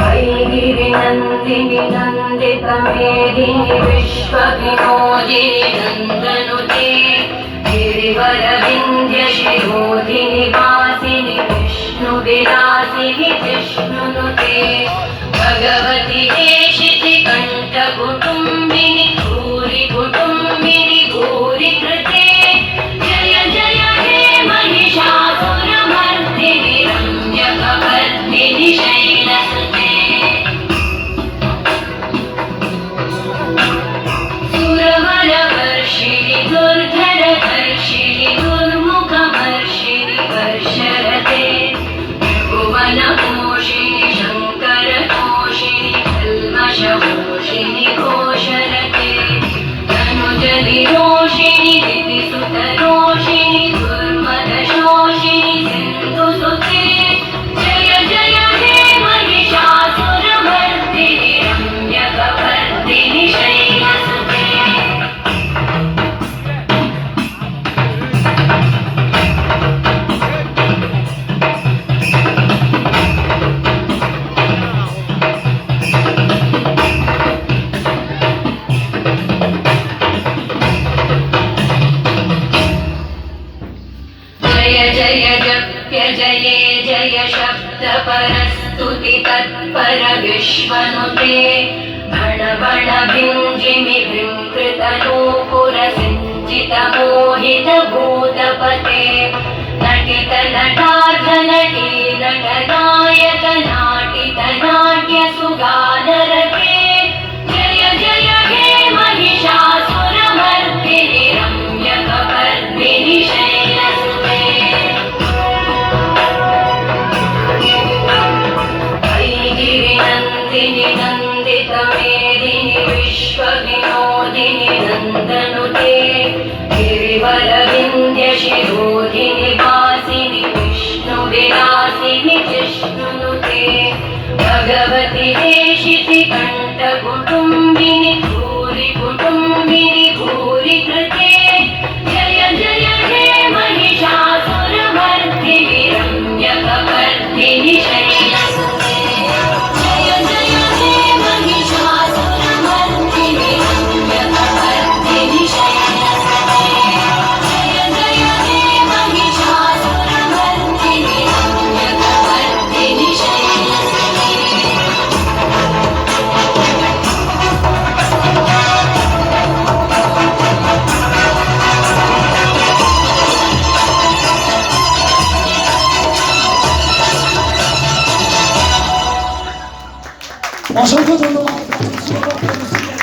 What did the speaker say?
ऐगिरि नन्दिनि नन्दितमेदिनि विश्वविनोदिनि नन्दनुते गिरिवरविन्द्यशिरोधिनि वासिनि विष्णुविलासिनि जिष्णुनुते भगवति देशितिकण्ठकुटुम्बिनि भूरि कुटुम्बिनि भूरि कृते जय जय हे महिषासुरमर्दिनि रम्यकपर्दिनि शैलसुते सुरवरवर्षिणि दुर्धरवर्षिणि दुर्मुखवर्षिणि वर्षरते भुवनपोषिणि शङ्करतोषिणि कल्मषपोषिणि घोषरते तनुजनिरोषिणि दितिसुतरोषिणि दुर्मदशोषिणि सिन्धुसुते जय जय हे महिषासुरमर्दिनि रम्यकपर्दिनि शैलसुते जय जय जप्य जये जय शब्दपरस्तुति तत्पर विश्वनुते भण भण भिञ्जिमि भृङ्कृतनूपुर सिञ्चित मोहित भूतपते नटित नटार्ध नटी नटनायक नाटित नाट्य सुगानरते जय जय हे महिषासुरमर्दिनि रम्यकपर्दिनि शैलसुते ऐगिरि नन्दिनि नन्दितमेदिनि विश्वविनोदिनि नन्दनुते गिरिवरविन्द्यशिरोधिनि वासिनि विष्णुविलासिनि जिष्णुनुते भगवति देशितिकण्ठकुटुम्बिनि भूरि कुटुम्बिनि भूरि कृते जय जय हे महिषासुरमर्दिनि रम्यकपर्दिनि शैलसुते जय जय हे महिषासुरमर्दिनि रम्यकपर्दिनि शैलसुते जय जय हे महिषासुरमर्दिनि रम्यकपर्दिनि शैलसुते অসংখ্য ধন্যবাদ।